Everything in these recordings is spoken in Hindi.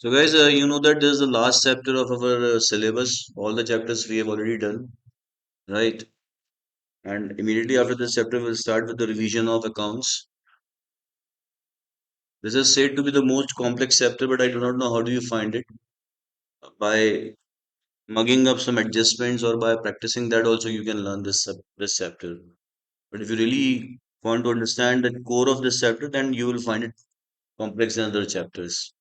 So, guys, you know that this is the last chapter of our syllabus. All the chapters we have already done, right? And immediately after this chapter, we'll start with the revision of accounts. This is said to be the most complex chapter, but I do not know how do you find it. By mugging up some adjustments or by practicing that, also you can learn this chapter. But if you really want to understand the core of this chapter, then you will find it complex in other chapters.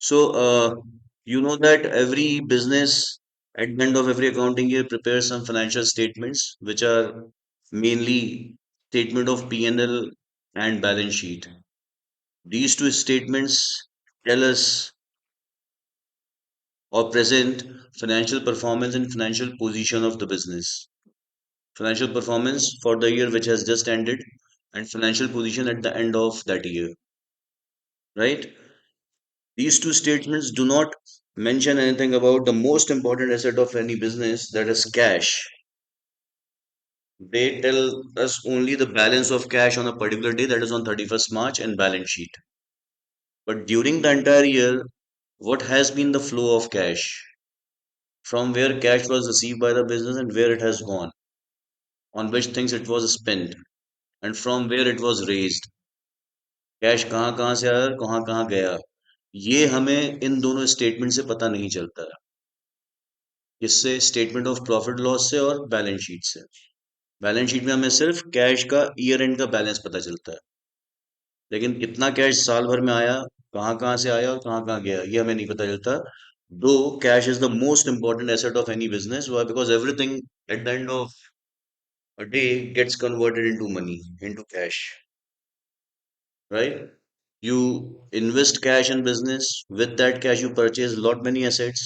So, you know that every business at the end of every accounting year prepares some financial statements, which are mainly statement of P&L and balance sheet. These two statements tell us or present financial performance and financial position of the business. Financial performance for the year which has just ended and financial position at the end of that year, right? These two statements do not mention anything about the most important asset of any business, that is cash. They tell us only the balance of cash on a particular day, that is on 31st March, and balance sheet. But during the entire year, what has been the flow of cash? From where cash was received by the business and where it has gone, on which things it was spent, and from where it was raised. Cash कहाँ कहाँ से आया और कहाँ कहाँ गया, ये हमें इन दोनों स्टेटमेंट से पता नहीं चलता है। किससे? स्टेटमेंट ऑफ प्रॉफिट लॉस से और बैलेंस शीट से। बैलेंस शीट में हमें सिर्फ कैश का ईयर एंड का बैलेंस पता चलता है, लेकिन कितना कैश साल भर में आया, कहाँ कहाँ से आया और कहाँ कहाँ गया, ये हमें नहीं पता चलता। दो cash is the most important asset of any business, why? Because everything at the end of a day gets converted into money, into cash, right? You invest cash in business. With that cash, you purchase lot many assets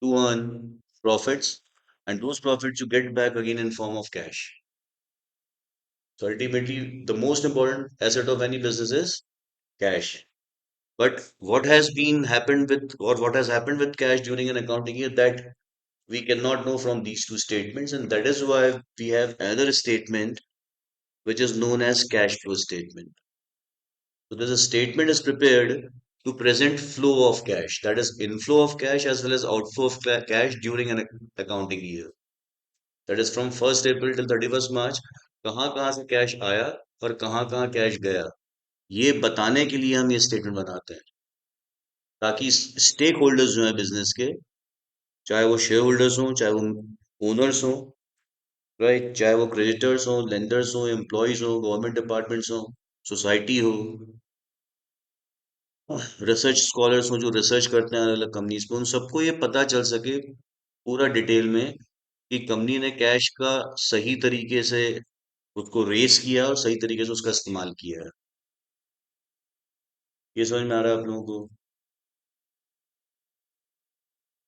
to earn profits, and those profits you get back again in form of cash. So ultimately, the most important asset of any business is cash. But what has been happened with, or what has happened with cash during an accounting year, that we cannot know from these two statements, and that is why we have another statement which is known as cash flow statement. So this statement is prepared to present flow of cash, that is inflow of cash as well as outflow of cash during an accounting year. That is from 1st April till 31st March, कहाँ कहाँ से कैश आया और कहाँ कहाँ कैश गया, ये बताने के लिए हम ये स्टेटमेंट बनाते हैं, ताकि स्टेक होल्डर्स जो है बिजनेस के, चाहे वो शेयर होल्डर्स हों, चाहे वो ओनर्स हों, राइट, चाहे वो क्रेडिटर्स हों, लेंडर्स हों, एम्प्लॉयज हों, गवर्नमेंट डिपार्टमेंट्स हों, सोसाइटी हो, रिसर्च स्कॉलर्स हो जो रिसर्च करते हैं अलग अलग कंपनीज पे, उन सबको ये पता चल सके पूरा डिटेल में कि कंपनी ने कैश का सही तरीके से उसको रेस किया और सही तरीके से उसका इस्तेमाल किया है। ये समझ में आ रहा है आप लोगों को?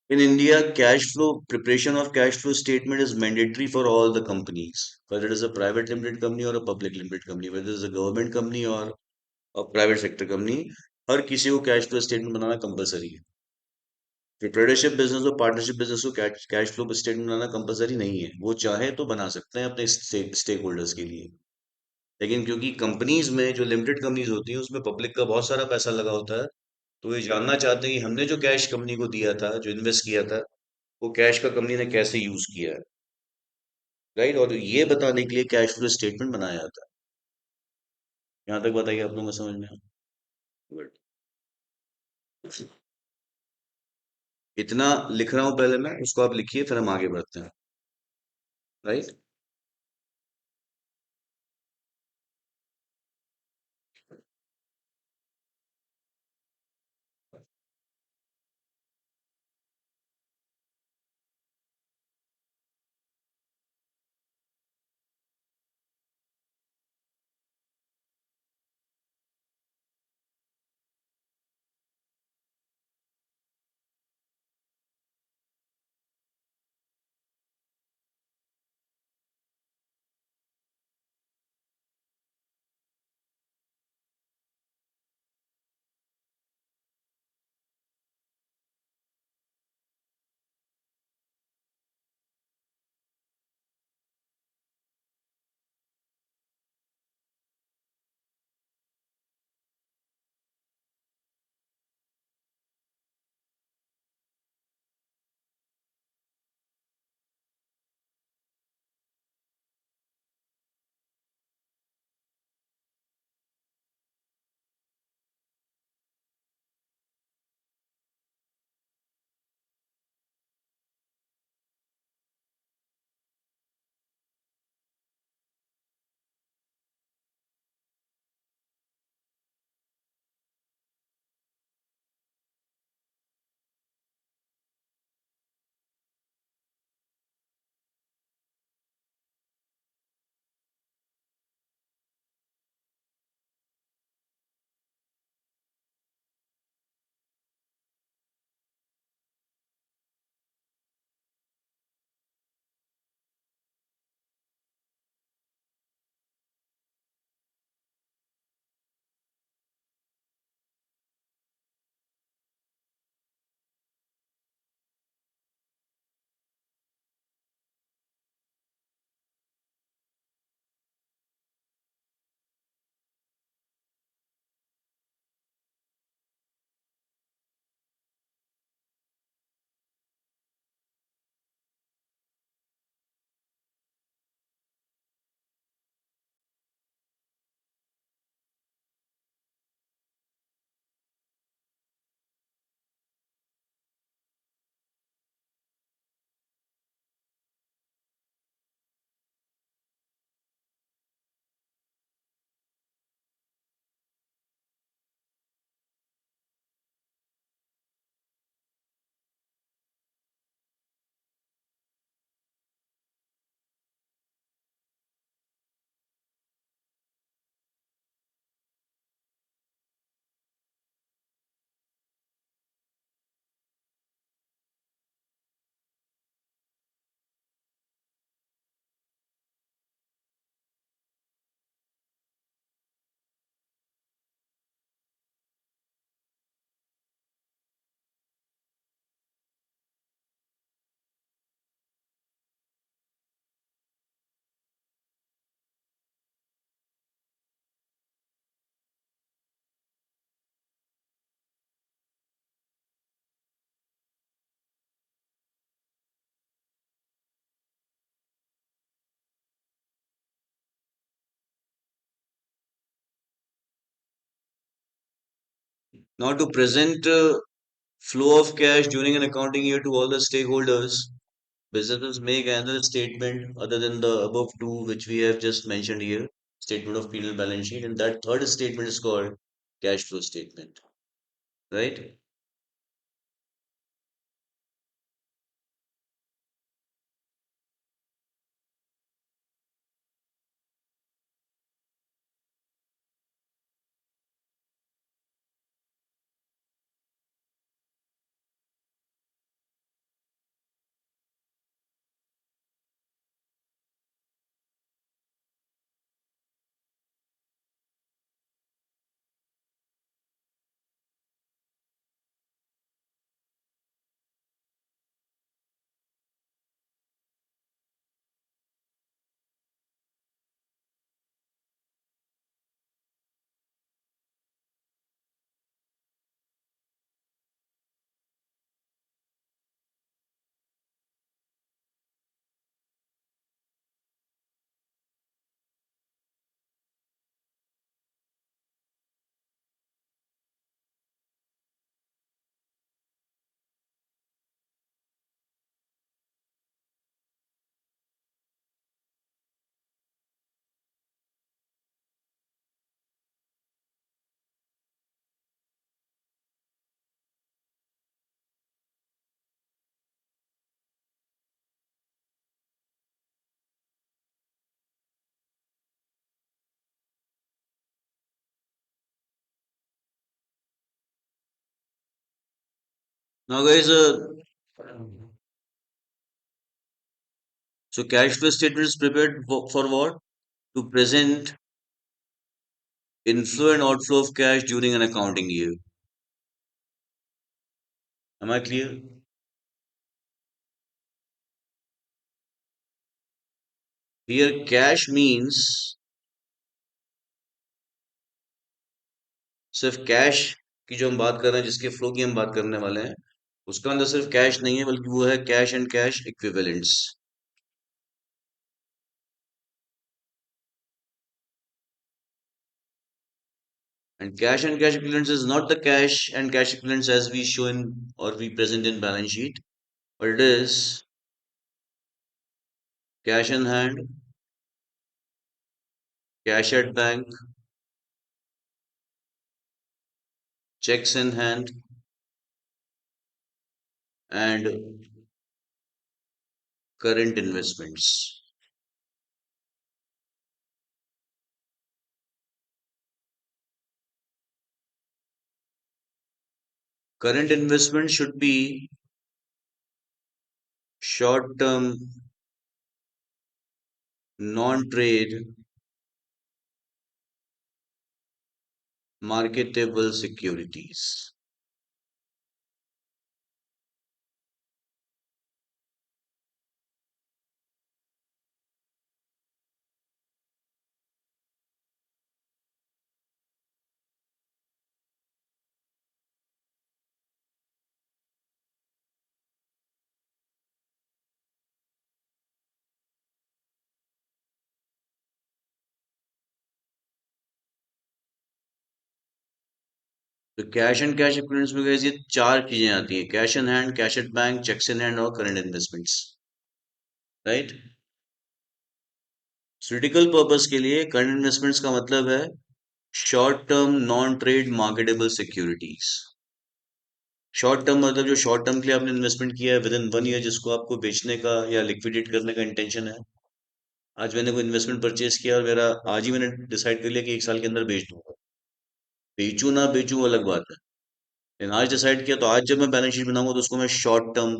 In India, cash flow preparation of cash flow statement is mandatory for all the companies, whether it is a private limited company or a public limited company, whether it is a government company or a private sector company, हर किसी को कैश फ्लो स्टेटमेंट बनाना कंपलसरी है। प्रोप्राइटरशिप बिजनेस और पार्टनरशिप बिजनेस को कैश फ्लो स्टेटमेंट बनाना कंपलसरी नहीं है, वो चाहे तो बना सकते हैं अपने स्टेक होल्डर्स के लिए। लेकिन क्योंकि कंपनीज में जो लिमिटेड कंपनीज होती हैं उसमें पब्लिक का बहुत सारा पैसा लगा होता है, तो ये जानना चाहते हैं कि हमने जो कैश कंपनी को दिया था, जो इन्वेस्ट किया था, वो कैश का कंपनी ने कैसे यूज किया है, राइट? और ये बताने के लिए कैश फ्लो स्टेटमेंट बनाया जाता है। यहाँ तक बताइए आप लोगों को समझ में? गुड। इतना लिख रहा हूँ पहले मैं, उसको आप लिखिए, फिर हम आगे बढ़ते हैं, right? Now, to present flow of cash during an accounting year to all the stakeholders, businesses make another statement other than the above two, which we have just mentioned here, statement of P&L balance sheet, and that third statement is called cash flow statement, right? Now, guys, so cash flow statement is prepared for what? To present inflow and outflow of cash during an accounting year. Am I clear? Here, cash means सिर्फ कैश की जो हम बात कर रहे हैं, जिसके फ्लो की हम बात करने वाले हैं, उसका अंदर सिर्फ कैश नहीं है, बल्कि वो है cash and cash equivalents. And cash and cash equivalents is not the cash and cash equivalents as we show in or we present in balance sheet, but it is cash in hand, cash at bank, checks in hand, and current investments. Current investments should be short term, non trade, marketable securities. तो कैश एंड कैश इक्विवेलेंट्स में guys ये चार चीजें आती है: cash in hand, cash at bank, cheques in hand और current investments, right? Critical purpose के लिए करंट इन्वेस्टमेंट्स का मतलब है short term non trade marketable securities. Short term मतलब जो शॉर्ट टर्म के लिए आपने इन्वेस्टमेंट किया है विद इन 1 ईयर, जिसको आपको बेचने का या लिक्विडेट करने का इंटेंशन है. आज मैंने कोई इन्वेस्टमेंट परचेज किया और मेरा आज ही मैंने डिसाइड कर लिया कि 1 साल के अंदर बेच दूंगा. बेचू ना बेचू वो अलग बात है, लेकिन आज डिसाइड किया तो आज जब मैं बैलेंस शीट बनाऊंगा तो उसको मैं शॉर्ट टर्म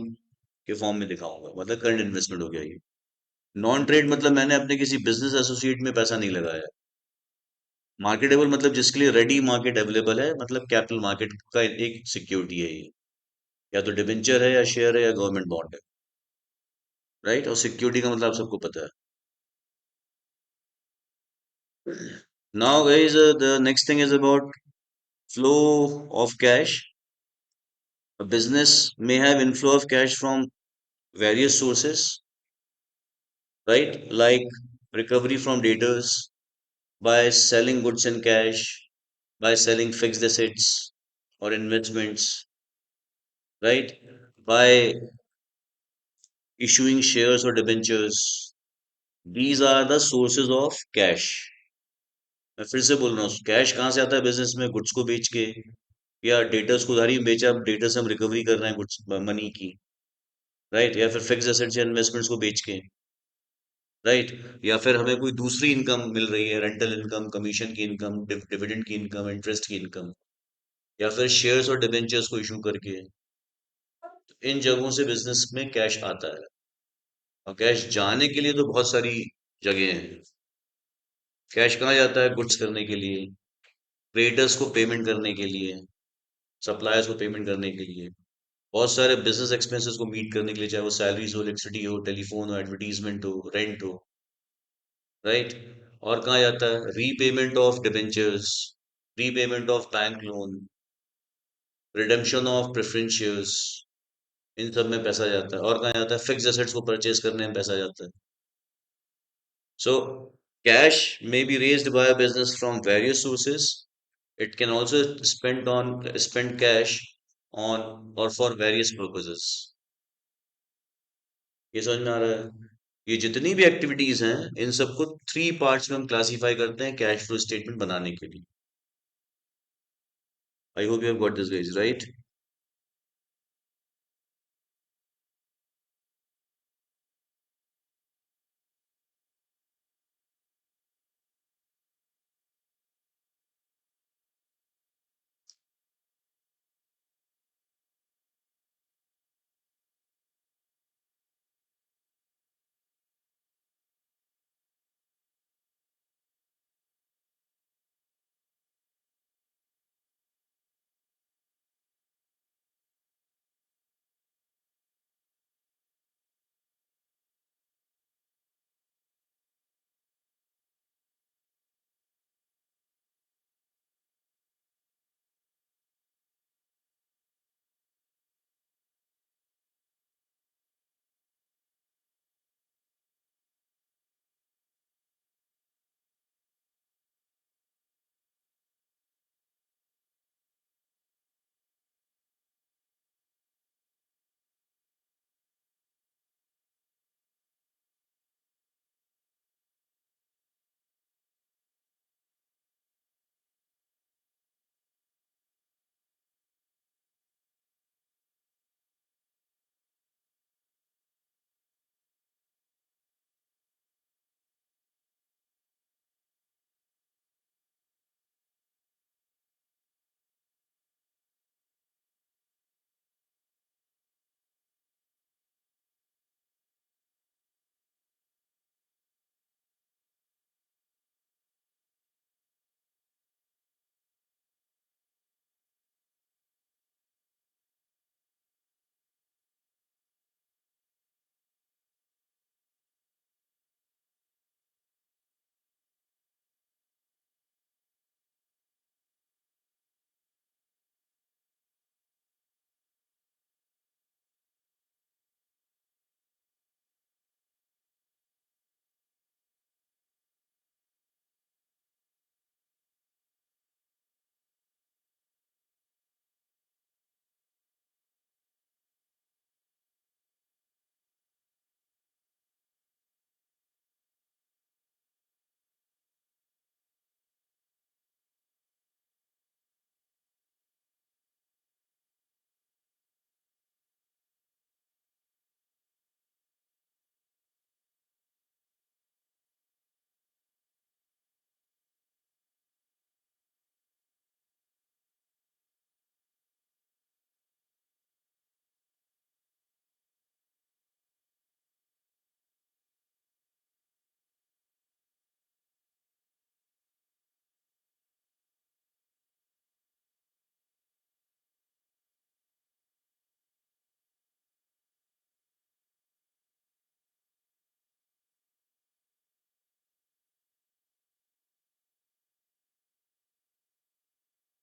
के फॉर्म में दिखाऊंगा, मतलब करंट इन्वेस्टमेंट हो गया ये. नॉन ट्रेड मतलब मैंने अपने किसी बिजनेस एसोसिएट में पैसा नहीं लगाया. मार्केटेबल मतलब जिसके लिए रेडी मार्केट अवेलेबल है, मतलब कैपिटल मार्केट का एक सिक्योरिटी है ये, या तो डिबेंचर है या शेयर है या गवर्नमेंट बॉन्ड है, राइट? और सिक्योरिटी का मतलब आप सबको पता है. Now guys, the next thing is about flow of cash. A business may have inflow of cash from various sources, right? Like recovery from debtors, by selling goods in cash, by selling fixed assets, or investments, right? By issuing shares or debentures. These are the sources of cash. मैं फिर से बोल रहा हूँ, कैश कहाँ से आता है बिजनेस में? गुड्स को बेच के, या डेटर्स को उधारी में बेचा, अब डेटर से हम रिकवरी कर रहे हैं गुड्स मनी की, राइट? या फिर फिक्स एसेट्स या इन्वेस्टमेंट्स को बेच के, राइट? या फिर हमें कोई दूसरी इनकम मिल रही है, रेंटल इनकम, कमीशन की इनकम, डिविडेंड की इनकम, इंटरेस्ट की इनकम, या फिर शेयर्स और डिबेंचर्स को इशू करके। तो इन जगहों से बिजनेस में कैश आता है। और कैश जाने के लिए तो बहुत सारी जगह हैं। कैश कहाँ जाता है? गुड्स करने के लिए, क्रेडिटर्स को पेमेंट करने के लिए, सप्लायर्स को पेमेंट करने के लिए, बहुत सारे बिजनेस एक्सपेंसेस को मीट करने के लिए, चाहे वो सैलरीज हो, इलेक्ट्रिसिटी हो, टेलीफोन हो, एडवर्टीजमेंट हो, रेंट हो, राइट? और कहाँ जाता है? Repayment of debentures, repayment of bank loan, redemption of preference shares, इन सब में पैसा जाता है। और कहाँ जाता है? फिक्स एसेट्स को परचेज करने में पैसा जाता है। So cash may be raised by a business from various sources. It can also spend cash on or for various purposes. ये समझ में आ रहा है? ये जितनी भी एक्टिविटीज हैं, इन सबको थ्री पार्ट्स में हम क्लासिफाई करते हैं कैश फ्लो स्टेटमेंट बनाने के लिए। I hope you have got this guys, right?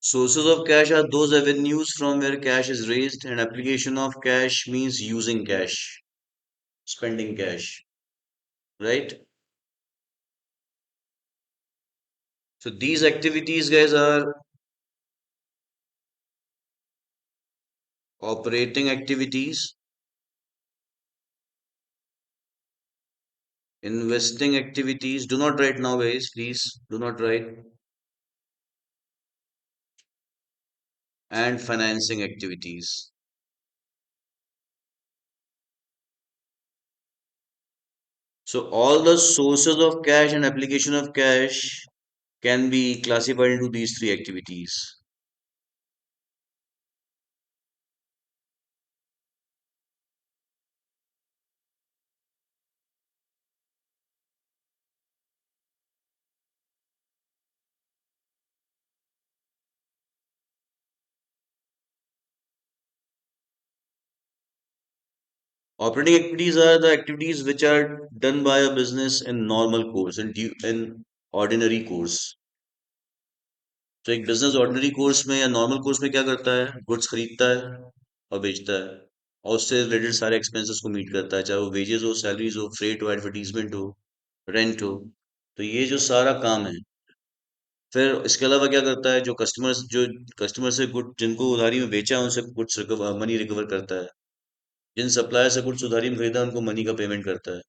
Sources of cash are those avenues from where cash is raised, and application of cash means using cash, spending cash, right? So these activities, guys, are operating activities, investing activities. Do not write now, guys. Please do not write. And financing activities. So all the sources of cash and application of cash can be classified into these three activities. Operating activities are the activities which are done by a business in normal course in ordinary course. तो एक बिजनेस ऑर्डिनरी कोर्स में या नॉर्मल कोर्स में क्या करता है, गुड्स खरीदता है और बेचता है और उससे रिलेटेड सारे एक्सपेंसेस को मीट करता है, चाहे वो वेजेस हो, सैलरीज हो, फ्रेट हो, एडवर्टीजमेंट हो, रेंट हो। तो ये जो सारा काम है, फिर इसके अलावा क्या करता है, जो कस्टमर से गुड जिनको उधारी में बेचा है उनसे गुड्स मनी रिकवर करता है, जिन सप्लायर से गुड्स उधारी में खरीदा उनको मनी का पेमेंट करता है,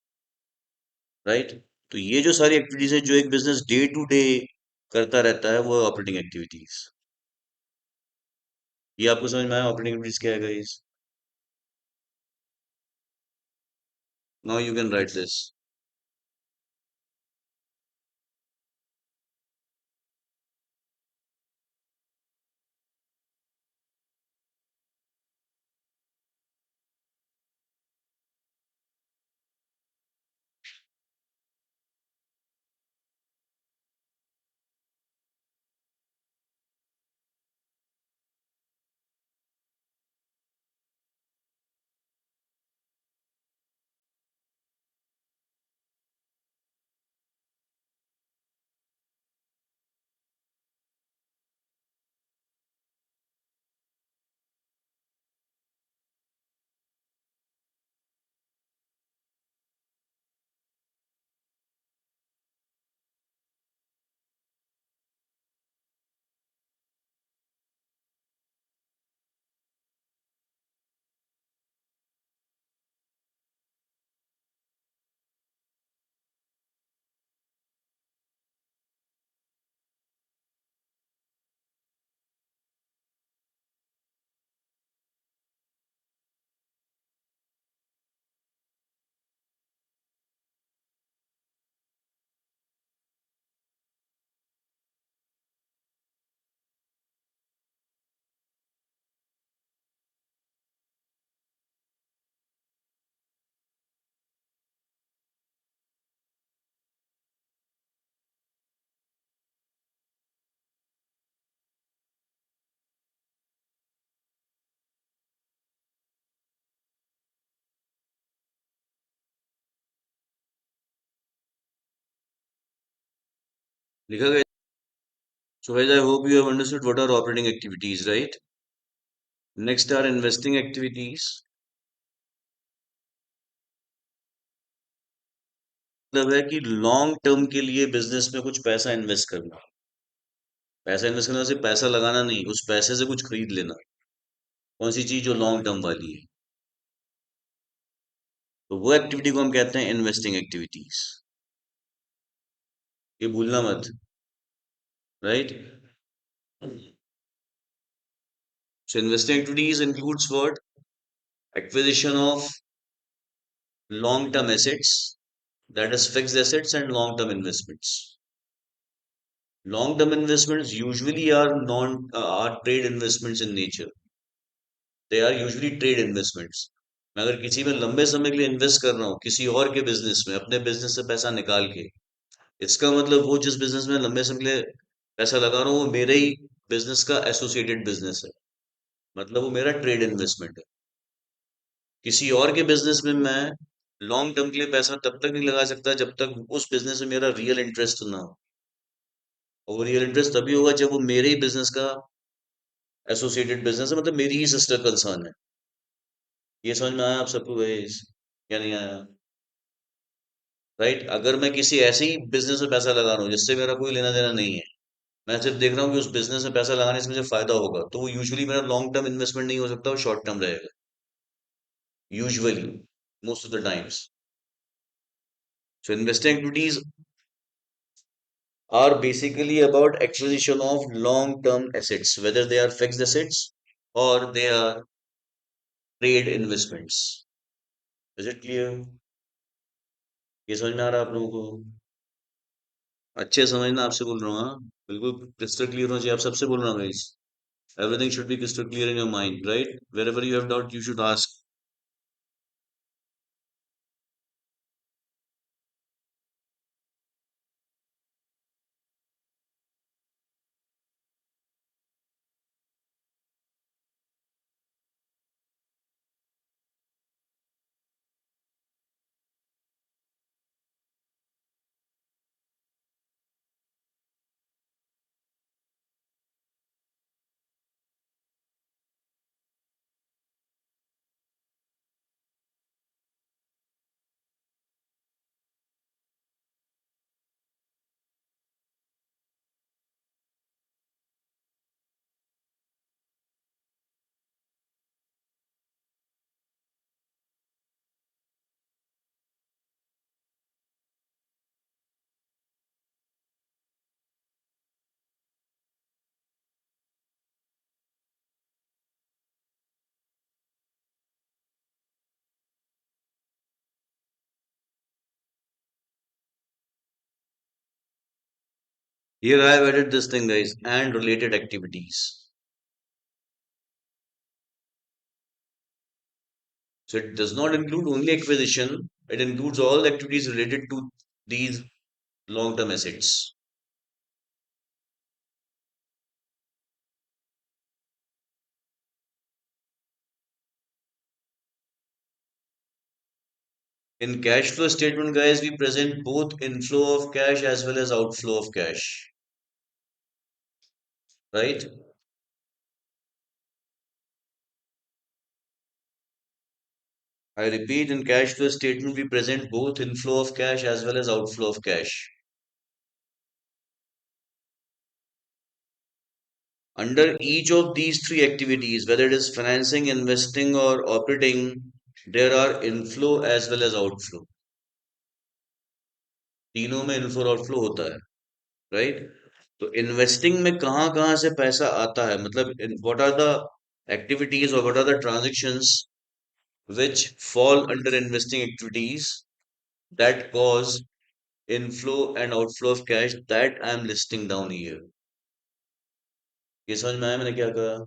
राइट। तो ये जो सारी एक्टिविटीज है जो एक बिजनेस डे टू डे करता रहता है वो ऑपरेटिंग एक्टिविटीज। ये आपको समझ में आया ऑपरेटिंग एक्टिविटीज क्या है guys? Now you can write this. लिखा गया। So guys, I hope you have understood what are operating activities, right? Next are investing activities। मतलब है कि लॉन्ग टर्म के लिए बिजनेस में कुछ पैसा इन्वेस्ट करना। पैसा इन्वेस्ट करना सिर्फ पैसा लगाना नहीं, उस पैसे से कुछ खरीद लेना। कौन सी चीज जो लॉन्ग टर्म वाली है, तो वो एक्टिविटी को हम कहते हैं इन्वेस्टिंग एक्टिविटीज। ये भूलना मत, right. So investing activities includes what? Acquisition of long term assets, that is fixed assets and long term investments। Long term investments usually are non are trade investments in nature। They are usually trade investments. मैं अगर किसी में लंबे समय के लिए इन्वेस्ट कर रहा हूँ किसी और के बिजनेस में, अपने बिजनेस से पैसा निकाल के, इसका मतलब वो जिस बिजनेस में लंबे समय के लिए पैसा लगा रहा हूँ वो मेरे ही बिजनेस का एसोसिएटेड बिजनेस है, मतलब वो मेरा ट्रेड इन्वेस्टमेंट है। किसी और के बिजनेस में मैं लॉन्ग टर्म के लिए पैसा तब तक नहीं लगा सकता जब तक उस बिजनेस में मेरा रियल इंटरेस्ट ना हो, और वो रियल इंटरेस्ट तभी होगा जब वो मेरे ही बिजनेस का एसोसिएटेड बिजनेस है, मतलब मेरी ही सिस्टर कंसर्न है। ये समझ में आया आप सबको गाइस, क्या नहीं आया? राइट। अगर मैं किसी ऐसे ही बिजनेस में पैसा लगा रहा हूँ जिससे मेरा कोई लेना देना नहीं है, मैं सिर्फ देख रहा हूँ कि उस बिजनेस में पैसा लगाने से मुझे फायदा होगा, तो वो यूजुअली मेरा लॉन्ग टर्म इन्वेस्टमेंट नहीं हो सकता, वो शॉर्ट टर्म रहेगा usually, most of the times. So investing activities are basically about acquisition of long-term assets, whether they are fixed assets or they are trade investments. Is it clear? ये समझ में आ रहा है आप लोगों को? अच्छे से समझना, आपसे बोल रहा हूँ. हाँ, बिल्कुल क्रिस्टल क्लियर होना चाहिए. आप सबसे बोल रहा हूँ guys. Everything should be crystal clear in your mind, right? Wherever you have doubt, you should ask. Here I have added this thing, guys, and related activities. So it does not include only acquisition, it includes all the activities related to these long-term assets. In cash flow statement, guys, we present both inflow of cash as well as outflow of cash, right? I repeat, in cash flow statement, we present both inflow of cash as well as outflow of cash. Under each of these three activities, whether it is financing, investing, or operating, there are inflow as well as outflow. तीनों में इनफ्लो और आउटफ्लो होता है, राइट? तो इन्वेस्टिंग में कहाँ कहाँ से पैसा आता है, मतलब what are the activities or what are the transactions which fall under investing activities that cause inflow and outflow of cash that I am listing down here. ये समझ में आया मैंने क्या कहा?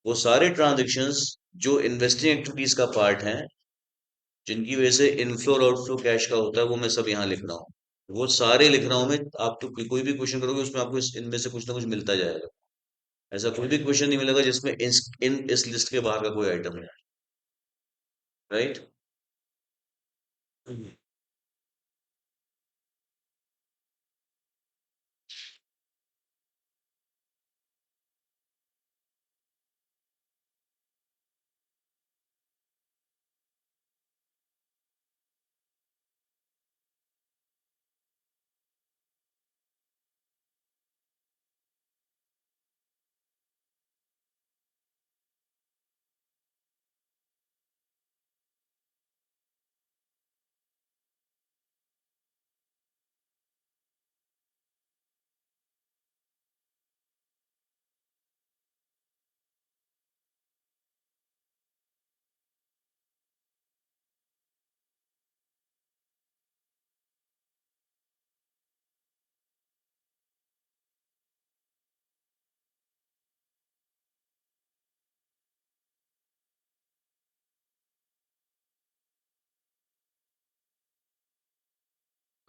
वो सारे ट्रांजेक्शंस जो इन्वेस्टिंग एक्टिविटीज का पार्ट हैं, जिनकी वजह से इनफ्लो और आउटफ्लो कैश का होता है, वो मैं सब यहाँ लिख रहा हूँ. वो सारे लिख रहा हूँ मैं. आप तो कोई भी क्वेश्चन करोगे उसमें आपको इनमें से कुछ ना कुछ मिलता जाएगा. ऐसा कोई भी क्वेश्चन नहीं मिलेगा जिसमें इस लिस्ट के बाहर का कोई आइटम है, राइट?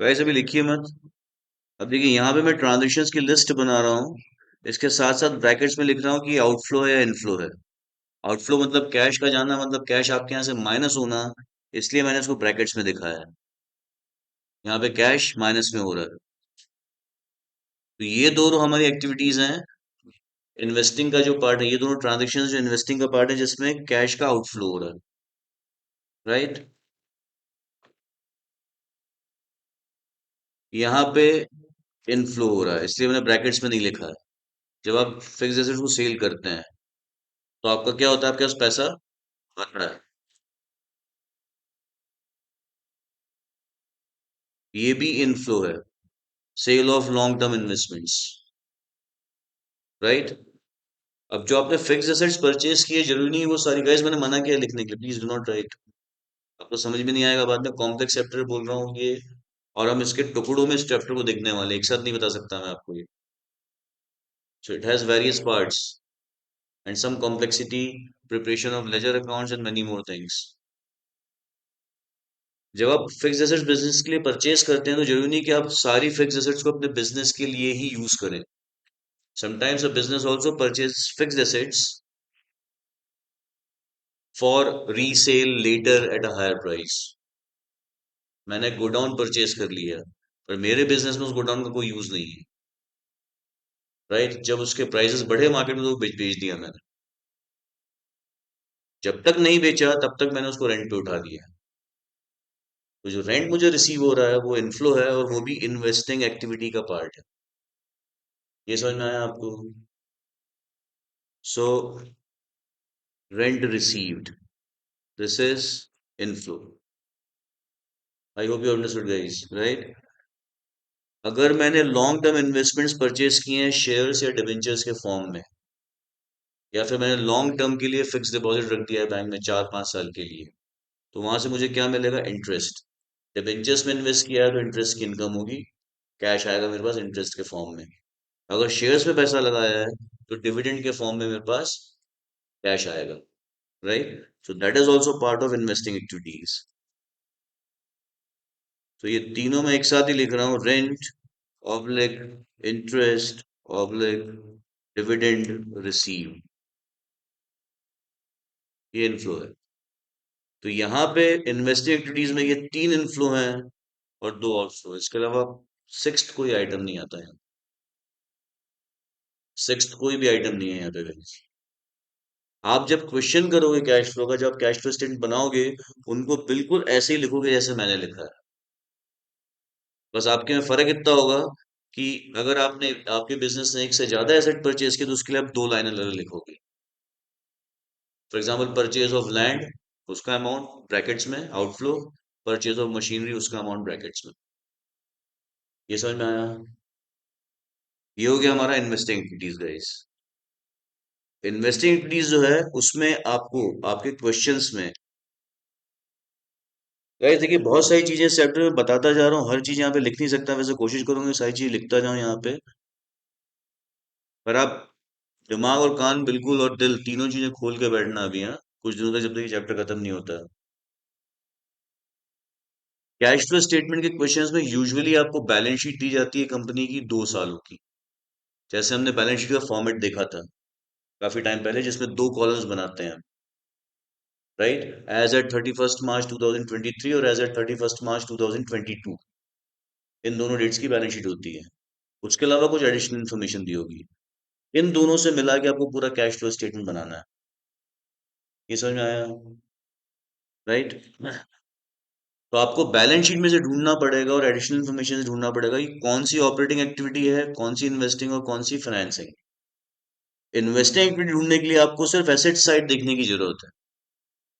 वैसे अभी लिखिए मत. अब देखिए यहाँ पे मैं ट्रांजेक्शन्स की लिस्ट बना रहा हूँ, इसके साथ साथ ब्रैकेट्स में लिख रहा हूँ कि आउटफ्लो है या इनफ्लो है. आउटफ्लो मतलब कैश का जाना, मतलब कैश आपके यहाँ से माइनस होना, इसलिए मैंने इसको ब्रैकेट्स में दिखाया है. यहाँ पे कैश माइनस में हो रहा है. तो ये दोनों हमारी एक्टिविटीज हैं. इन्वेस्टिंग का जो पार्ट है, ये दोनों ट्रांजेक्शन्स जो इन्वेस्टिंग का पार्ट है जिसमें कैश का आउटफ्लो हो रहा है, राइट? यहाँ पे इनफ्लो हो रहा है, इसलिए मैंने ब्रैकेट्स में नहीं लिखा है। जब आप फिक्स एसेट्स को सेल करते हैं तो आपका क्या होता है, आपके पास पैसा आ रहा है। ये भी इनफ्लो है, sale of long term investments, right. अब जो आपने फिक्स एसेट्स परचेज किए, जरूरी नहीं है वो सारी, गाइस मैंने मना किया लिखने के लिए, प्लीज डू नॉट राइट। आपको समझ में नहीं आएगा, बाद में कॉम्प्लेक्स चैप्टर बोल रहा हूँ ये, और हम इसके टुकड़ों में इस चैप्टर को देखने वाले, एक साथ नहीं बता सकता मैं आपको ये। So it has various parts and some complexity, preparation of ledger accounts and many more things. जब आप फिक्स एसेट्स बिजनेस के लिए परचेज करते हैं तो जरूरी नहीं कि आप सारी फिक्स एसेट्स को अपने बिजनेस के लिए ही यूज करें। Sometimes a business also purchase fixed assets for resale later at a higher price. मैंने गोडाउन परचेज कर लिया, पर मेरे बिजनेस में उस गोडाउन का कोई यूज नहीं है, राइट। जब उसके प्राइसेस बढ़े मार्केट में तो बेच दिया मैंने। जब तक नहीं बेचा तब तक मैंने उसको रेंट पे उठा दिया। तो जो रेंट मुझे रिसीव हो रहा है वो इनफ्लो है, और वो भी इन्वेस्टिंग एक्टिविटी का पार्ट है। ये समझ में आया आपको? So rent received, this is inflow. I hope you understood guys, right. अगर मैंने लॉन्ग टर्म इन्वेस्टमेंट्स परचेज किए हैं शेयर्स या डिबेंचर्स के फॉर्म में, या फिर मैंने लॉन्ग टर्म के लिए फिक्स डिपॉजिट रख दिया है बैंक में 4-5 साल के लिए, तो वहां से मुझे क्या मिलेगा? इंटरेस्ट। डिबेंचर्स में इन्वेस्ट किया है तो इंटरेस्ट की इनकम होगी, कैश आएगा मेरे पास इंटरेस्ट के फॉर्म में। अगर शेयर्स में पैसा लगाया है तो डिविडेंड के फॉर्म में मेरे पास कैश आएगा, right. So that is also part of investing activities. तो ये तीनों मैं एक साथ ही लिख रहा हूँ, rent oblique interest oblique dividend receive, ये इनफ्लो है। तो यहाँ पे इन्वेस्टिंग एक्टिविटीज में ये तीन इनफ्लो हैं और दो आउटफ्लो, इसके अलावा सिक्स्थ कोई आइटम नहीं आता है। सिक्स्थ कोई भी आइटम नहीं है यहाँ पे guys। आप जब क्वेश्चन करोगे कैश फ्लो का, जब आप कैश फ्लो स्टेटमेंट बनाओगे, उनको बिल्कुल ऐसे ही लिखोगे जैसे मैंने लिखा है। बस आपके में फर्क इतना होगा कि अगर आपने, आपके बिजनेस ने एक से ज्यादा एसेट परचेज किया तो उसके लिए आप दो लाइन अलग लिखोगे। For example purchase of land, उसका अमाउंट ब्रैकेट्स में आउटफ्लो, परचेज ऑफ मशीनरी उसका अमाउंट ब्रैकेट्स में। ये समझ में आया? ये हो गया हमारा investing activities guys. Investing activities जो है उसमें आपको आपके क्वेश्चंस में, गाइस देखिए बहुत सारी चीजें इस चैप्टर में बताता जा रहा हूँ, हर चीज यहाँ पे लिख नहीं सकता, वैसे कोशिश करूंगी सारी चीज लिखता जाऊं यहाँ पे। पर आप दिमाग और कान बिल्कुल और दिल तीनों चीजें खोल के बैठना अभी, हाँ, कुछ दिनों तक जब तक ये चैप्टर खत्म नहीं होता। कैश फ्लो स्टेटमेंट के क्वेश्चंस में यूजुअली आपको बैलेंस शीट दी जाती है कंपनी की 2 सालों की, जैसे हमने बैलेंस शीट का फॉर्मेट देखा था काफी टाइम पहले, जिसमें दो कॉलम्स बनाते हैं, राइट। एज एट 31 मार्च 2023 और एज एट 31 मार्च 2022, इन दोनों डेट्स की बैलेंस शीट होती है। उसके अलावा कुछ एडिशनल इन्फॉर्मेशन दी होगी, इन दोनों से मिला के आपको पूरा कैश फ्लो स्टेटमेंट बनाना है। ये समझ में आया, राइट। तो आपको बैलेंस शीट में से ढूंढना पड़ेगा और एडिशनल इन्फॉर्मेशन से ढूंढना पड़ेगा कि कौन सी ऑपरेटिंग एक्टिविटी है, कौन सी इन्वेस्टिंग और कौन सी फाइनेंसिंग। इन्वेस्टिंग एक्टिविटी ढूंढने के लिए आपको सिर्फ एसेट साइड देखने की जरूरत है।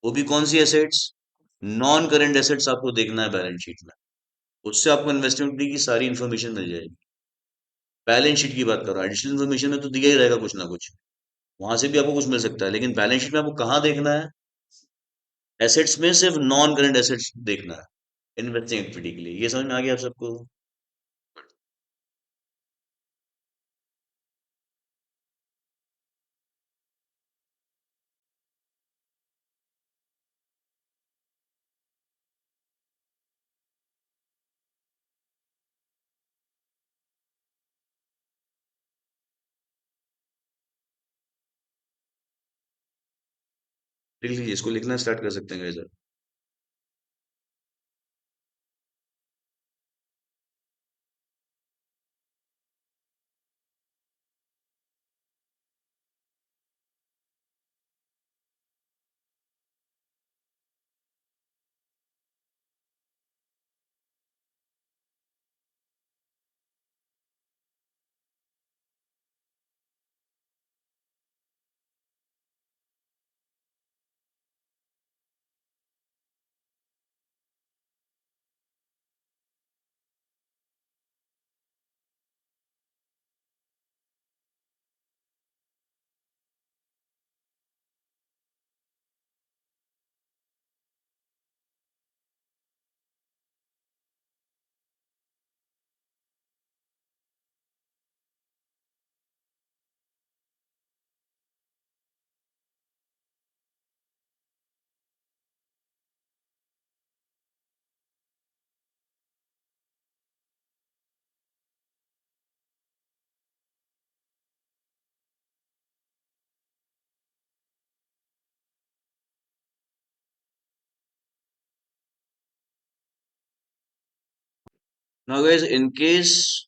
वो भी कौन सी एसेट्स? नॉन करेंट एसेट्स आपको देखना है बैलेंस शीट में, उससे आपको इन्वेस्टिंग एक्टिविटी की सारी इन्फॉर्मेशन मिल जाएगी। बैलेंस शीट की बात करो, एडिशनल इन्फॉर्मेशन में तो दिया ही रहेगा कुछ ना कुछ, वहां से भी आपको कुछ मिल सकता है, लेकिन बैलेंस शीट में आपको कहाँ देखना है? एसेट्स में सिर्फ नॉन करंट एसेट्स देखना है इन्वेस्टिंग एक्टिविटी के लिए। ये समझ में आ गया आप सबको? लिख लीजिए, इसको लिखना स्टार्ट कर सकते हैं guys. Now, guys, in case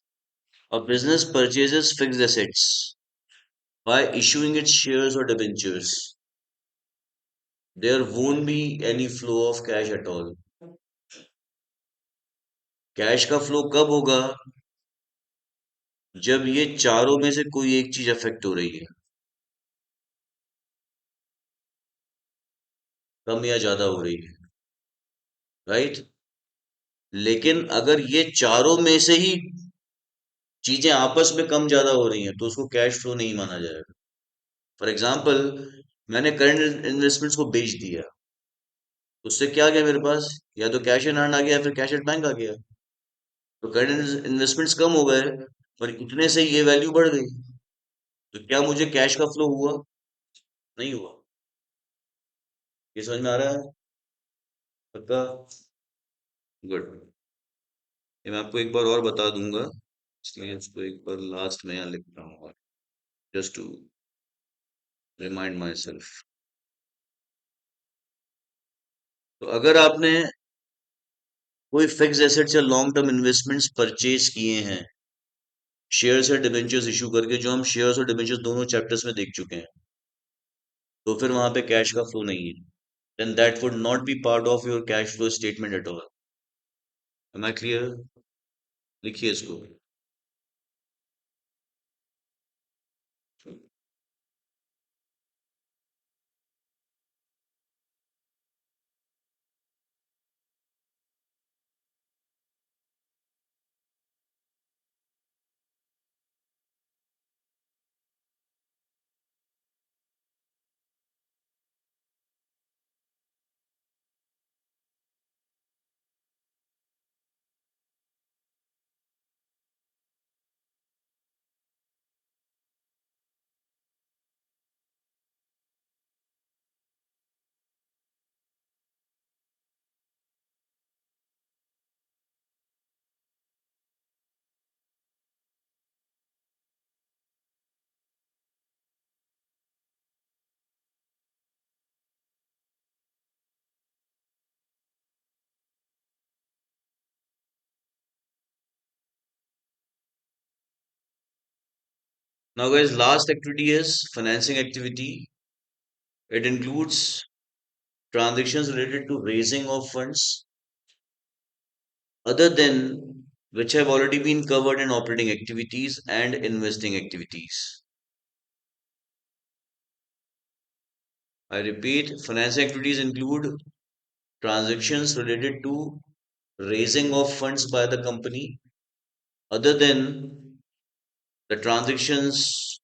a business purchases fixed assets by issuing its shares or debentures, there won't be any flow of cash at all. Cash का फ्लो कब होगा? जब ये चारों में से कोई एक चीज अफेक्ट हो रही है, कम या ज्यादा हो रही है, राइट? लेकिन अगर ये चारों में से ही चीजें आपस में कम ज्यादा हो रही हैं तो उसको कैश फ्लो नहीं माना जाएगा। फॉर एग्जाम्पल, मैंने करंट इन्वेस्टमेंट्स को बेच दिया, उससे क्या गया मेरे पास? या तो कैश इन हैंड आ गया या फिर कैश एट बैंक आ गया। तो करंट इन्वेस्टमेंट्स कम हो गए, पर इतने से ये वैल्यू बढ़ गई, तो क्या मुझे कैश का फ्लो हुआ? नहीं हुआ। ये समझ में आ रहा है? पक्का? गुड। ये मैं आपको एक बार और बता दूंगा, इसलिए इसको एक बार लास्ट में यहाँ लिख रहा हूँ, just to remind myself. तो अगर आपने कोई फिक्स एसेट्स या लॉन्ग टर्म इन्वेस्टमेंट्स परचेज किए हैं शेयर्स या डिबेंचर्स इशू करके, जो हम शेयर्स और डिबेंचर्स दोनों चैप्टर्स में देख चुके हैं, तो फिर वहां पे कैश का फ्लो नहीं है। Then that would not be part of your cash flow statement at all. Am I clear? लिखिए इसको। Now, guys, last activity is financing activity. It includes transactions related to raising of funds other than which have already been covered in operating activities and investing activities. I repeat, financing activities include transactions related to raising of funds by the company other than the transactions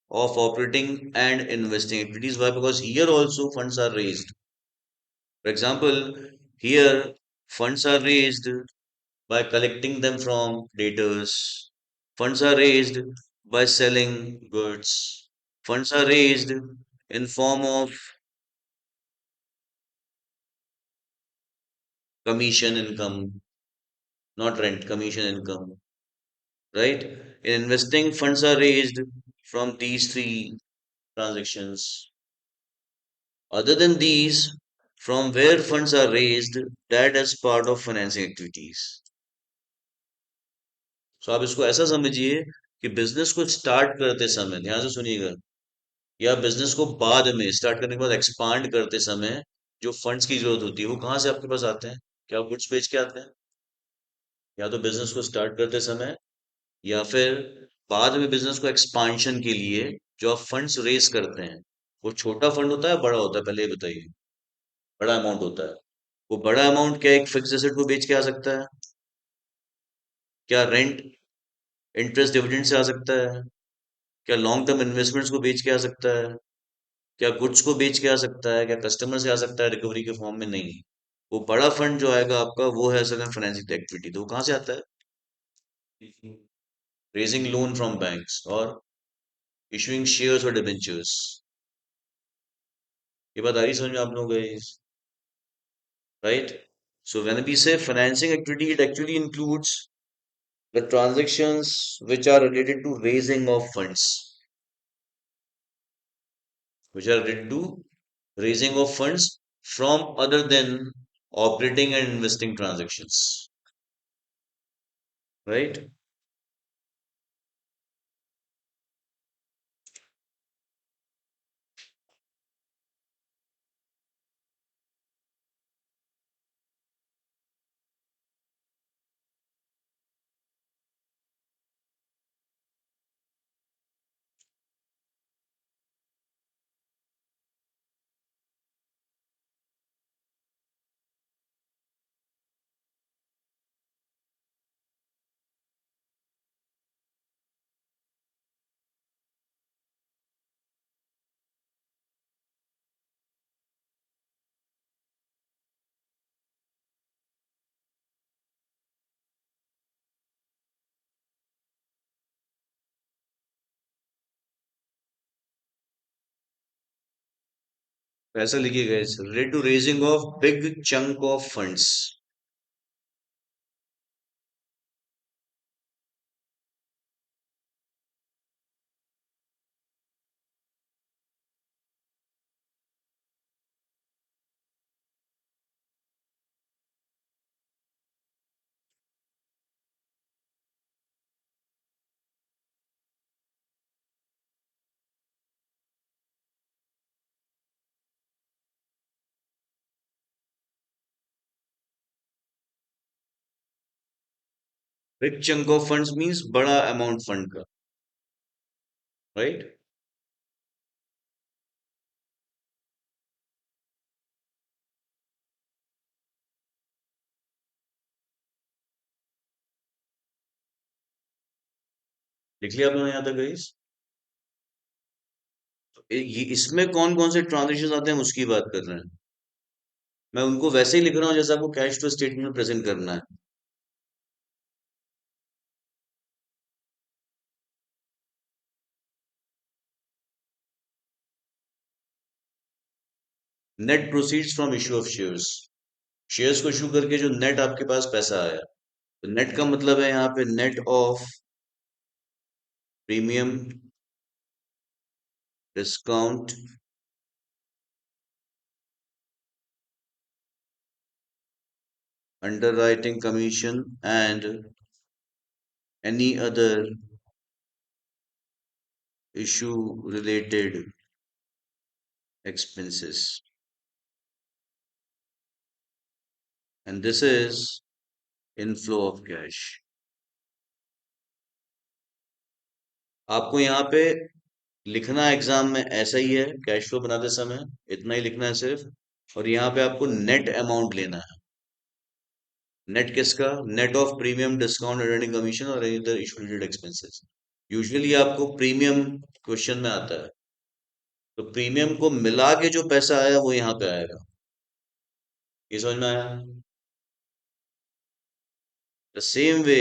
of operating and investing activities. Why? Because here also funds are raised. For example, here funds are raised by collecting them from debtors. Funds are raised by selling goods. Funds are raised in form of commission income, not rent, commission income, right? In investing, funds are raised from these three transactions. Other than these, from where funds are raised, that is part of financing activities. So आप इसको ऐसा समझिए कि बिजनेस को स्टार्ट करते समय, ध्यान से सुनिएगा, या बिजनेस को बाद में स्टार्ट करने के बाद एक्सपांड करते समय जो फंड्स की जरूरत होती है वो कहाँ से आपके पास आते हैं? क्या गुड्स बेच के आते हैं? या तो बिजनेस को स्टार्ट करते समय, या फिर बाद में बिजनेस को एक्सपांशन के लिए जो आप फंड्स रेज करते हैं, वो छोटा फंड होता है बड़ा होता है? पहले ये बताइए। बड़ा अमाउंट होता है। वो बड़ा अमाउंट क्या एक फिक्स एसेट को बेच के आ सकता है? क्या रेंट, इंटरेस्ट, डिविडेंड से आ सकता है? क्या लॉन्ग टर्म इन्वेस्टमेंट्स को बेच के आ सकता है? क्या गुड्स को बेच के आ सकता है? क्या कस्टमर से आ सकता है रिकवरी के फॉर्म में? नहीं। वो बड़ा फंड जो आएगा आपका वो है सर फाइनेंसिंग एक्टिविटी। तो वो कहाँ से आता है? रेजिंग लोन फ्रॉम बैंक्स और इशूइंग शेयर्स और डिबेंचर्स। ये बात आ रही समझ में आप लोगों को? Right? So when we say financing activity, it actually includes the transactions which are related to raising of funds, which are related to raising of funds from other than operating and investing transactions. Right. ऐसा लिखिएगा, it's related to raising of big chunk of funds. Big chunk of funds means बड़ा अमाउंट फंड का, राइट। लिख लिया आपने यहाँ तक गाइस? ये इसमें कौन कौन से ट्रांजेक्शन आते हैं हम उसकी बात कर रहे हैं। मैं उनको वैसे ही लिख रहा हूँ जैसे आपको कैश फ्लो स्टेटमेंट में प्रेजेंट करना है। Net proceeds from issue of shares, shares को इशू करके जो नेट आपके पास पैसा आया, तो नेट का मतलब है यहाँ पे net of premium discount underwriting commission and any other issue related expenses, and this is inflow of cash। आपको यहाँ पे लिखना एग्जाम में ऐसा ही है, कैश फ्लो बनाते समय इतना ही लिखना है सिर्फ, और यहाँ पे आपको नेट अमाउंट लेना है। नेट किसका? Net of premium discount earning commission और any other issue related expenses. Usually आपको प्रीमियम क्वेश्चन में आता है, तो प्रीमियम को मिला के जो पैसा आया वो यहाँ पे आएगा। ये समझ में आया? The same way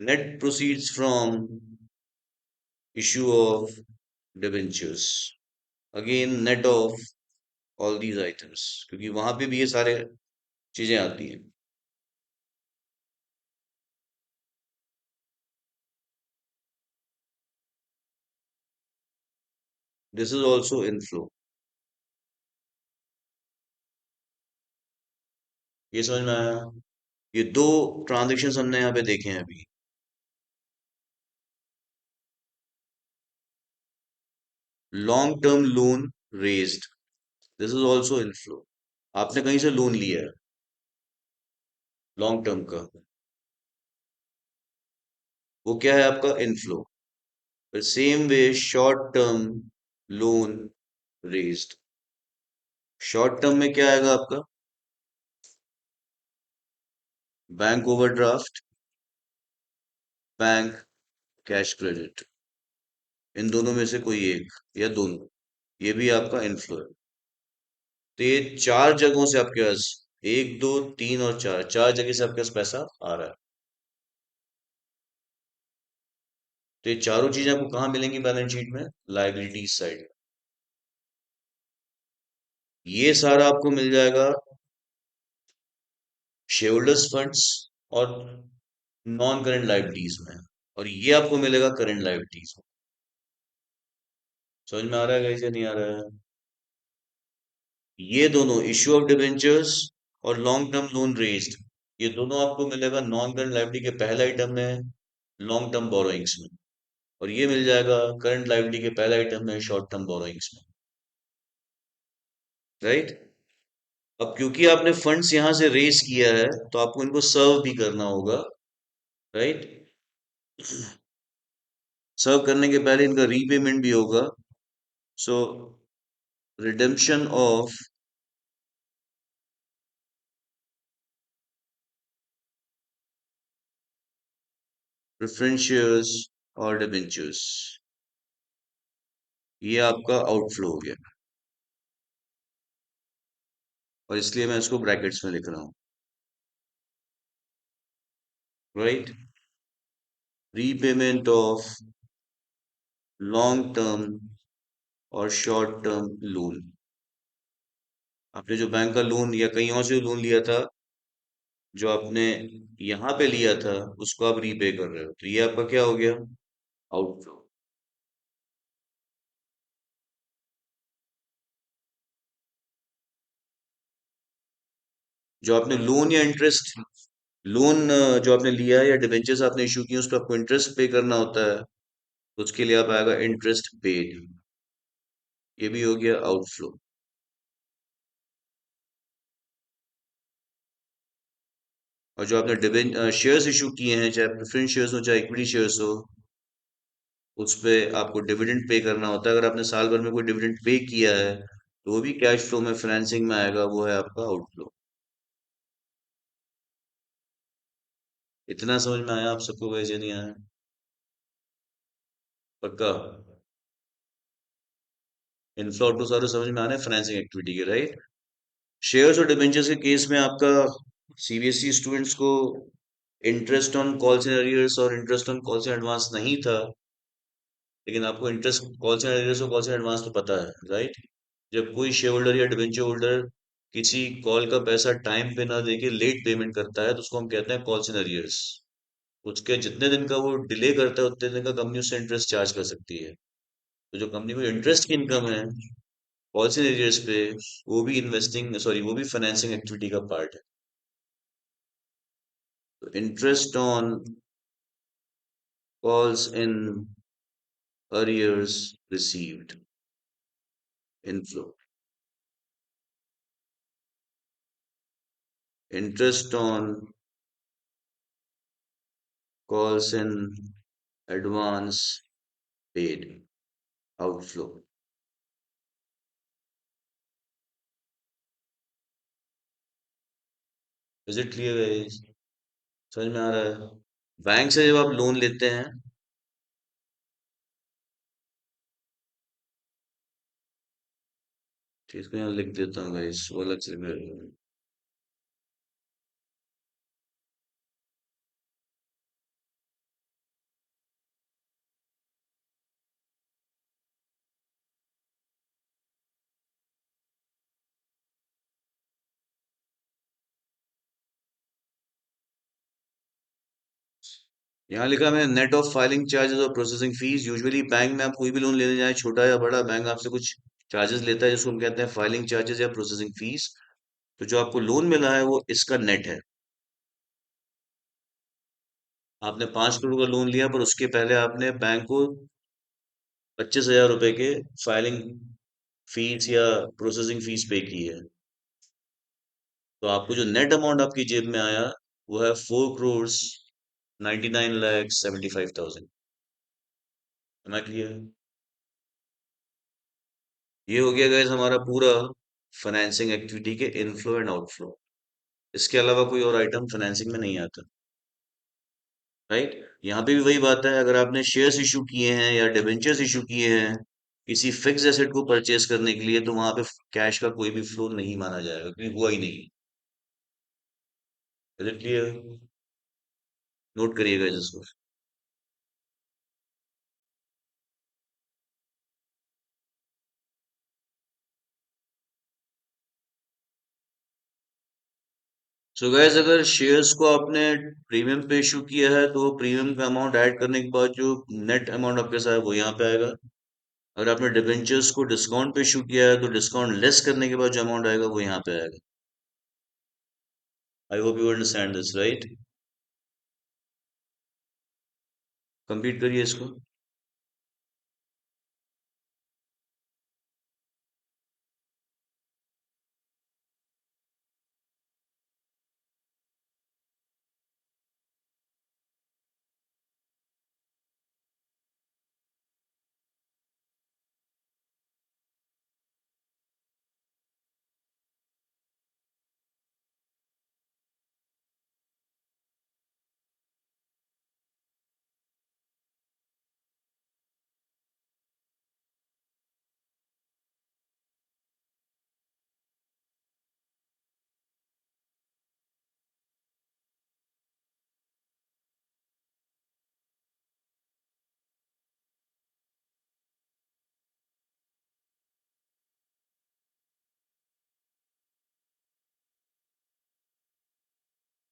net proceeds from issue of debentures, again net of all these items, क्योंकि वहां पे भी ये सारे चीजें आती हैं। This is also inflow. ये समझ में आया? ये दो ट्रांजेक्शन हमने यहाँ पे देखे हैं अभी। Long term loan raised, this is also inflow. आपने कहीं से लोन लिया है लॉन्ग टर्म का, वो क्या है आपका? Inflow. Same way short term loan raised, short term में क्या आएगा आपका? Bank overdraft, bank cash credit, इन दोनों में से कोई एक या दोनों, ये भी आपका इनफ्लो है। तो ये चार जगहों से आपके पास, एक दो तीन और चार, चार जगह से आपके पास पैसा आ रहा है। तो ये चारों चीजें आपको कहाँ मिलेंगी बैलेंस शीट में? Liability side. ये सारा आपको मिल जाएगा शेयर होल्डर्स फंड्स और नॉन करंट लाइबिलिटीज में, और ये आपको मिलेगा करंट लाइबिलिटीज में। समझ में आ रहा है कैसे? नहीं आ रहा है? ये दोनों इश्यू ऑफ डिबेंचर्स और लॉन्ग टर्म लोन रेज्ड, ये दोनों आपको मिलेगा नॉन करंट लायबिलिटी के पहले आइटम में, लॉन्ग टर्म बोरोइंग्स में, और ये मिल जाएगा करंट लायबिलिटी के पहले आइटम में, शॉर्ट टर्म बोरोइंग्स में। राइट। अब क्योंकि आपने फंड्स यहां से रेज किया है तो आपको इनको सर्व भी करना होगा। राइट। सर्व करने के पहले इनका रीपेमेंट भी होगा। सो रिडेम्पशन ऑफ प्रेफरेंस शेयर्स और डिबेंचर्स, ये आपका आउटफ्लो हो गया, और इसलिए मैं इसको ब्रैकेट्स में लिख रहा हूँ। Right. Repayment of long term और शॉर्ट टर्म लोन, आपने जो बैंक का लोन या कहीं और से लोन लिया था, जो आपने यहाँ पे लिया था, उसको आप रीपे कर रहे हो, तो ये आपका क्या हो गया, आउटफ्लो। जो आपने लोन या इंटरेस्ट, लोन जो आपने लिया है या डिबेंचर्स आपने इशू किए, उस पर आपको इंटरेस्ट पे करना होता है, तो उसके लिए आप आएगा इंटरेस्ट पेड, ये भी हो गया आउटफ्लो। और जो आपने डिबेंच शेयर्स इशू किए हैं, चाहे प्रेफरेंस शेयर्स हो चाहे इक्विटी शेयर्स हो, उस पे आपको डिविडेंड पे करना होता है। अगर आपने साल भर में कोई डिविडेंड पे किया है तो वो भी कैश फ्लो में, फाइनेंसिंग में आएगा, वो है आपका आउटफ्लो। इतना समझ में आया आप सबको, वैसे नहीं आया? पक्का? इनफ्लो आउटफ्लो सारे समझ में आ रहे हैं फाइनेंसिंग एक्टिविटी के, राइट? शेयर्स और डिबेंचर्स के केस में आपका सीबीएसई स्टूडेंट्स को interest on calls and arrears और interest on calls and advance नहीं था, लेकिन आपको इंटरेस्ट कॉल्स एंड अरियर्स और कॉल्स एंड एडवांस तो पता है, राइट? जब कोई शेयर होल्डर या डिबेंचर होल्डर किसी कॉल का पैसा टाइम पे ना देके लेट पेमेंट करता है, तो उसको हम कहते हैं कॉल्स एंड अरियर्स। उसके जितने दिन का वो डिले करता है, उतने दिन का कंपनी उससे इंटरेस्ट चार्ज कर सकती है। तो जो कंपनी को इंटरेस्ट की इनकम है कॉल्स एंड अरियर्स पे, वो भी इन्वेस्टिंग, सॉरी, वो भी फाइनेंसिंग एक्टिविटी का पार्ट है। तो interest on calls in arrears received, inflow. Interest on calls in advance paid, outflow. Is it clear guys? समझ में आ रहा है? बैंक से जब आप लोन लेते हैं, ठीक है, यहाँ लिख देता हूँ गाइस, वो अलग से यहाँ लिखा मैंने, नेट ऑफ फाइलिंग चार्जेस और प्रोसेसिंग फीस। यूजुअली बैंक में आप कोई भी लोन लेने जाए, छोटा या बड़ा, बैंक आपसे कुछ चार्जेस लेता है, जिसको हम कहते हैं फाइलिंग चार्जेस या प्रोसेसिंग फीस। तो जो आपको लोन मिला है वो इसका नेट है। आपने 5 करोड़ का लोन लिया, पर उसके पहले आपने बैंक को 25,000 रुपए के फाइलिंग फीस या प्रोसेसिंग फीस पे की है। तो आपको जो नेट अमाउंट आपकी जेब में आया, वो है 4,99,75,000। मैं क्लियर? ये हो गया गाइस हमारा पूरा फाइनेंसिंग एक्टिविटी के इनफ्लो एंड आउटफ्लो। इसके अलावा कोई और आइटम फाइनेंसिंग में नहीं आता, राइट? यहाँ पे भी वही बात है, अगर आपने शेयर्स इशू किए हैं या डिबेंचर्स इशू किए हैं किसी फिक्स एसेट को परचेस करने के लिए, तो वहां पे कैश का कोई भी फ्लो नहीं माना जाएगा, क्योंकि हुआ ही नहीं। Is it clear? नोट करिएगा इसको। सो गैस, अगर शेयर्स को आपने प्रीमियम पे इशू किया है, तो प्रीमियम का अमाउंट ऐड करने के बाद जो नेट अमाउंट आपके साथ है वो यहाँ पे आएगा। अगर आपने डिबेंचर्स को डिस्काउंट पे इशू किया है, तो डिस्काउंट लेस करने के बाद जो अमाउंट आएगा वो यहाँ पे आएगा। I hope you understand this right. Complete करिए इसको।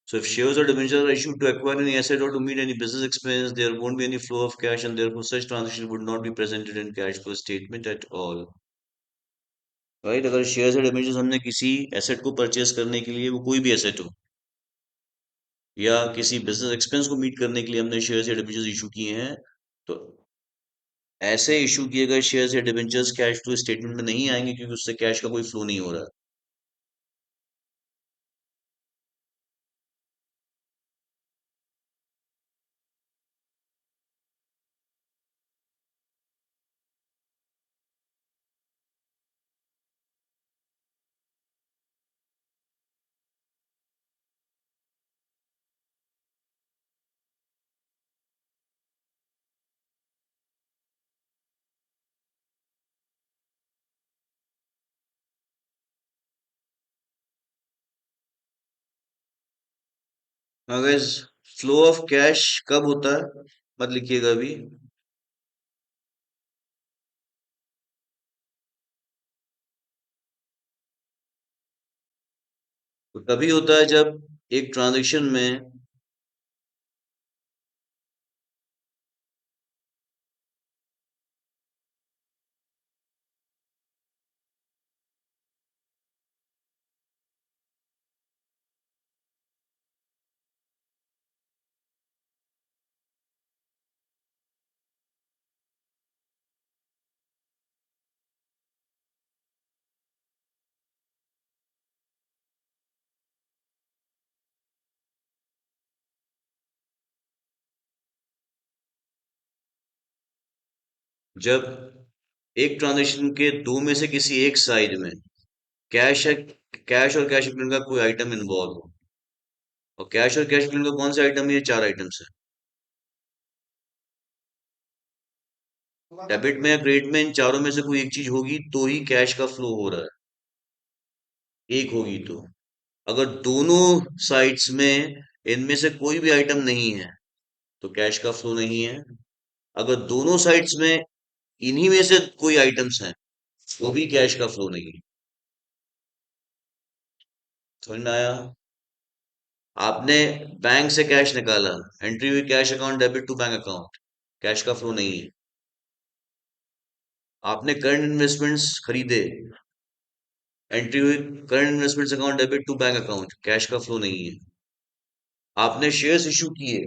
So if shares or debentures are issued to acquire any asset or to meet any business expense, there won't be any flow of cash, and therefore such transaction would not be presented in cash flow statement at all. Right, अगर शेयर्स या डिबेंचर्स हमने किसी एसेट को परचेज करने के लिए, वो कोई भी एसेट हो, या किसी बिजनेस एक्सपेंस को मीट करने के लिए हमने शेयर्स या डिबेंचर्स इशू किए हैं, तो ऐसे इशू किए गए शेयर्स या डिबेंचर्स कैश फ्लो स्टेटमेंट में नहीं आएंगे, क्योंकि उससे कैश का कोई फ्लो नहीं हो रहा है। अगर फ्लो ऑफ कैश कब होता है, मत लिखिएगा अभी। तो तभी होता है जब एक ट्रांजेक्शन में, जब एक ट्रांजेक्शन के दो में से किसी एक साइड में कैश है, कैश और कैश इक्विवेलेंट का कोई आइटम इन्वॉल्व हो, और कैश और कैश इक्विवेलेंट का कौन सा आइटम है, ये चार आइटम्स है। डेबिट में या क्रेडिट में इन चारों में से कोई एक चीज होगी तो ही कैश का फ्लो हो रहा है, एक होगी तो। अगर दोनों साइड्स में इनमें से कोई भी आइटम नहीं है तो कैश का फ्लो नहीं है। अगर दोनों साइड्स में इन्हीं में से कोई आइटम्स हैं तो भी कैश का फ्लो नहीं है। समझ में आया? आपने बैंक से कैश निकाला, एंट्री हुई cash account debit to bank account, cash का फ्लो नहीं है। आपने करंट इन्वेस्टमेंट्स खरीदे, एंट्री हुई current investments account debit to bank account, cash का फ्लो नहीं है। आपने शेयर्स इशू किए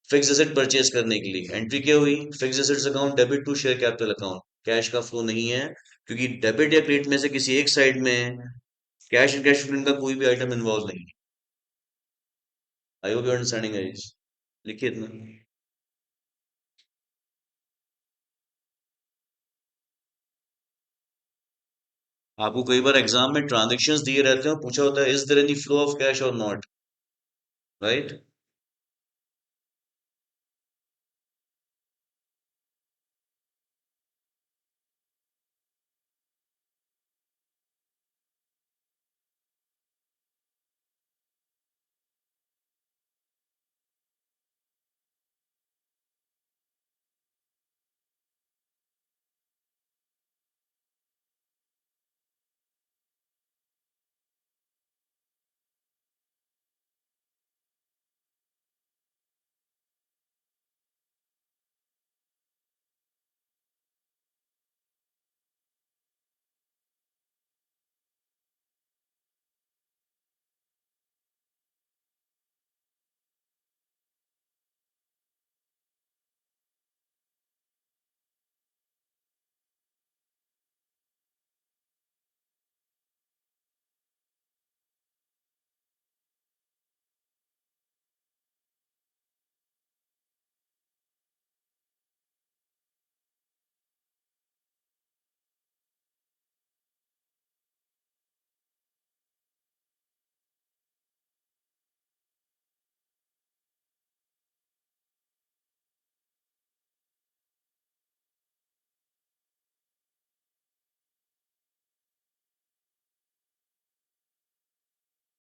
फिक्स एसेट परचेज करने के लिए, एंट्री क्या हुई, fixed assets account debit to share capital account, cash का फ्लो नहीं है, क्योंकि डेबिट या क्रेडिट में से किसी एक साइड में कैश एंड कैश इक्विवेलेंट का कोई भी आइटम इन्वॉल्व नहीं है। I hope you understanding guys. लिखिए इतना। आपको कई बार एग्जाम में ट्रांजेक्शन्स दिए रहते हैं और पूछा होता है is there any flow of cash और नॉट, राइट।